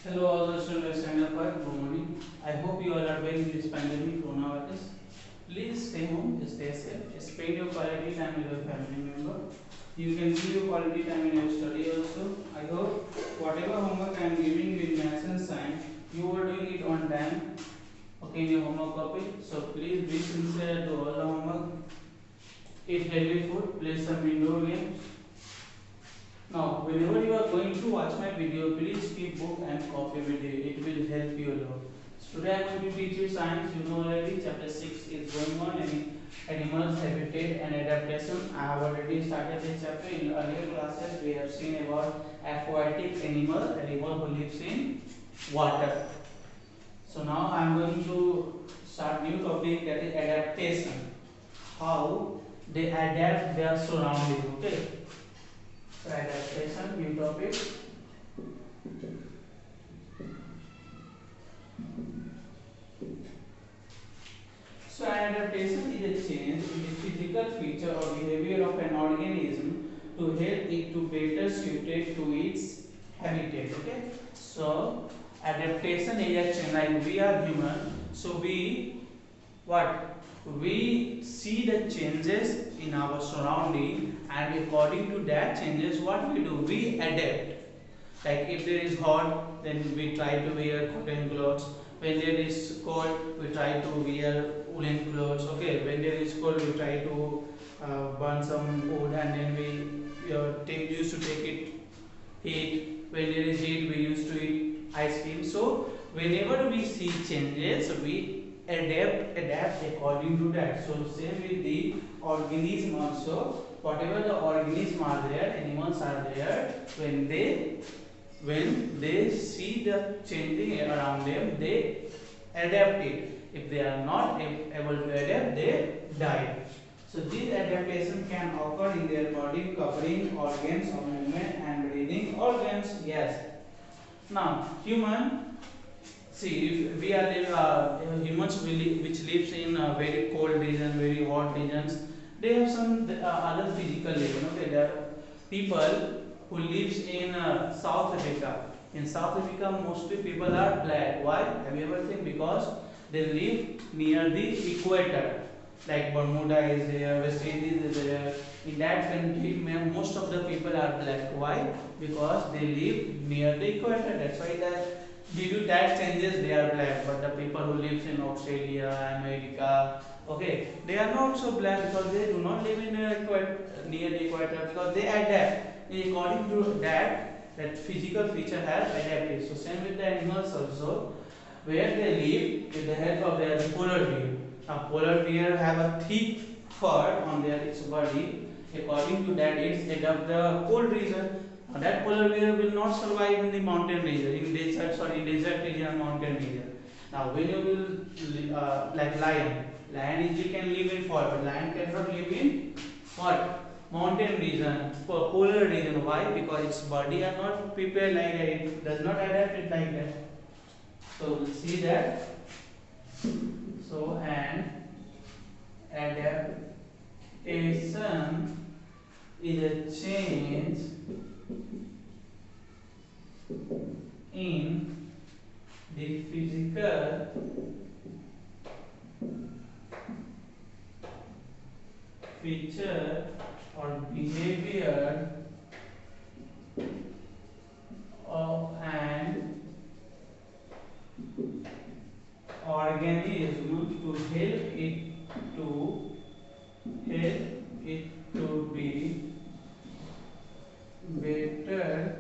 Hello, all the students and good morning. I hope you all are well in this pandemic coronavirus. Please stay home, stay safe, spend your quality time with your family member. You can give your quality time in your study also. I hope whatever homework I am giving you in maths and science, you are doing it on time. Okay, in your homework copy. So please be sincere to all the homework. Eat healthy food, play some indoor games. Now, whenever you are going to watch my video, please keep book and copy with you. It will help you a lot. So today I am going to teach you science. You know already. Chapter 6 is going on. Animals, habitat and adaptation. I have already started this chapter. In earlier classes, we have seen about aquatic animal who lives in water. So now I am going to start new topic, that is adaptation. How they adapt their surrounding. Okay. So adaptation, new topic. So adaptation is a change in the physical feature or behavior of an organism to help it to better suited to its habitat. Okay. So adaptation is a change. Like we are human, so what we see the changes in our surrounding, and according to that changes, what we do, we adapt. Like if there is hot, then we try to wear cotton clothes. When there is cold, we try to wear woolen clothes. Okay, when there is cold, we try to burn some wood, and then we used to take it heat. When there is heat, we used to eat ice cream. So whenever we see changes, we adapt according to that. So same with the organism also. Whatever the organism are there, animals are there, when they see the changing around them, they adapt it. If they are not able to adapt, they die. So this adaptation can occur in their body covering organs of movement and breathing organs. Yes. Now human, see, if we are humans which lives in very cold region, very hot regions, they have some other physical level. Okay, there are people who lives in South Africa. In South Africa, mostly people are black. Why? Have you ever seen? Because they live near the equator. Like Bermuda is there, West Indies is there. In that country, most of the people are black. Why? Because they live near the equator. That's why that due to that changes they are black. But the people who lives in Australia, America, okay, they are not so black because they do not live in near the equator, because they adapt. According to that physical feature has adapted. So same with the animals also, where they live with the help of their polar bear. Now polar bear have a thick fur on their its body. According to that, it's adapt the cold region. Now that polar bear will not survive in the mountain region, in desert region and mountain region. Now when you will like lion easily can live in forest, but lion cannot live in what? Mountain region, polar region. Why? Because its body are not prepared like that. It does not adapt it like that. So we'll see that. So an adaptation is a change in the physical feature or behavior of an organism to help it to be better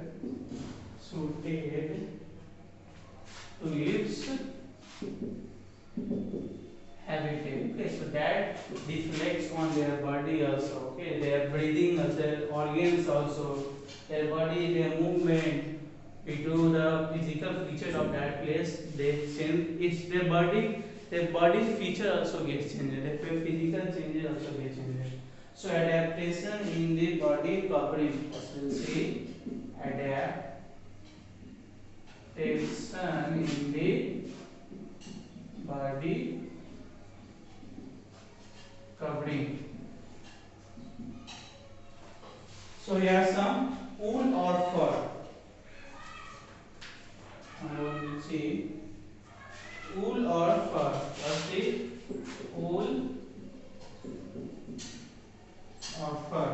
suited to its habitat. Okay, so that reflects on their body also. Okay, their breathing, their organs also, their body, their movement, into the physical feature of that place. They change. It's their body. Their body feature also gets changed. Their physical changes also get changed. So adaptation in the body covering. As we'll see, adaptation in the body covering. So here some wool or fur. see, wool or fur. First is wool or fur.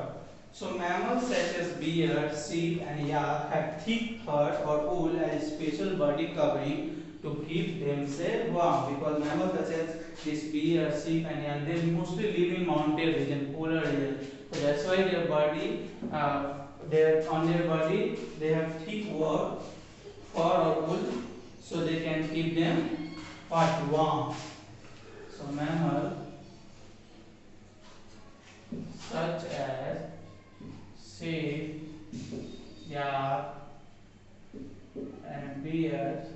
So mammals such as bear, sheep and yak have thick fur or wool as special body covering to keep themselves warm, because mammals such as this bear, sheep and yak, they mostly live in mountain region, polar region. So that's why their body, on their body they have thick fur or wool, so they can keep them warm. So mammal such as sheep, yak and bears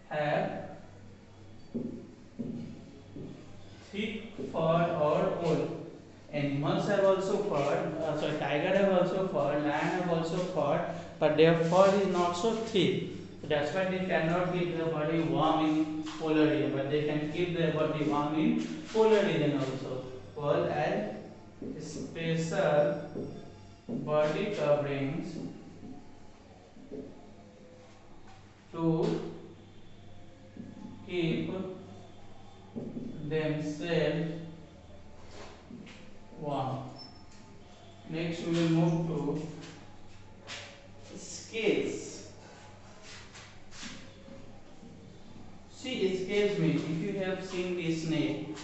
have thick fur or wool. Animals have also fur. Tiger have also fur. Lion have also fur, but their fur is not so thick. So that's why they cannot keep their body warm in polar region, but they can keep their body warm in polar region also. Called as special body coverings to keep themselves warm. Next we will move to scales. See, scales means, if you have seen a snake,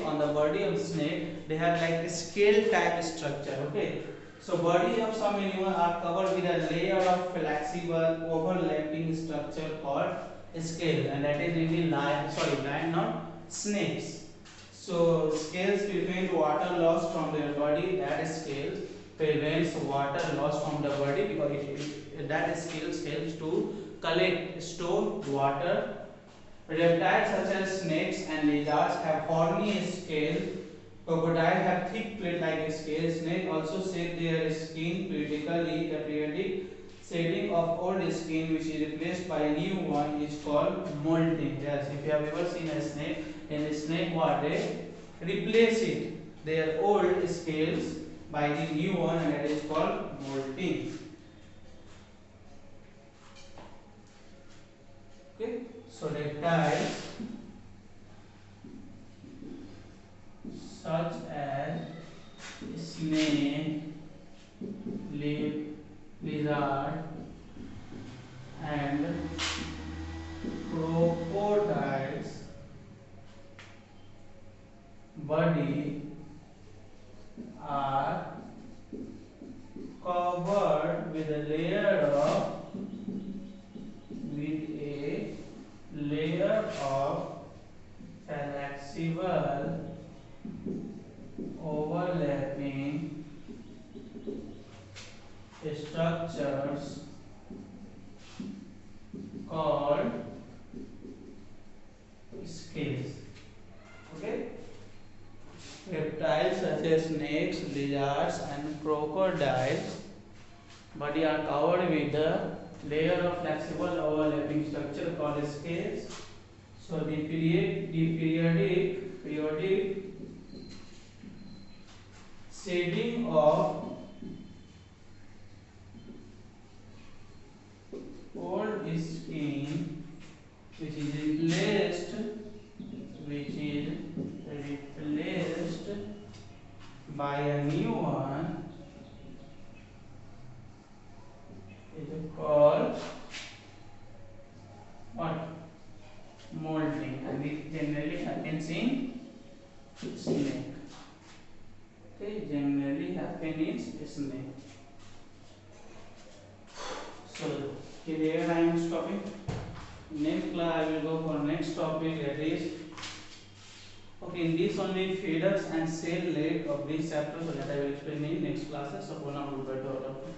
on the body of snake they have like a scale type structure. Okay, so body of some animal are covered with a layer of flexible overlapping structure called scale, and that is in the lion, not snakes. So scales prevent water loss from their body. That scales prevents water loss from the body, because that scales helps to store water. Reptiles such as snakes and lizards have horny scales. Crocodiles have thick plate-like scales. Snakes also shed their skin periodically. The periodic shedding of old skin, which is replaced by a new one, is called molting. Yes, if you have ever seen a snake, in a snake what they replace their old scales by the new one, and that is called molting. Okay, so reptiles such as snake, lizard and crocodiles body are covered with a layer of flexible overlapping structures called scales. Okay, reptiles such as snakes, lizards and crocodiles body are covered with a layer of flexible overlapping structure called scales. So the periodic shedding of old skin, which is replaced by a new one, is called what? Molting, and it generally happens in snake. Okay, generally happen in snake. So here I am stopping. Next class I will go for next topic, that is, okay, in this only feeders and cell laid of this chapter, so that I will explain in next classes. So for now, goodbye to all of you.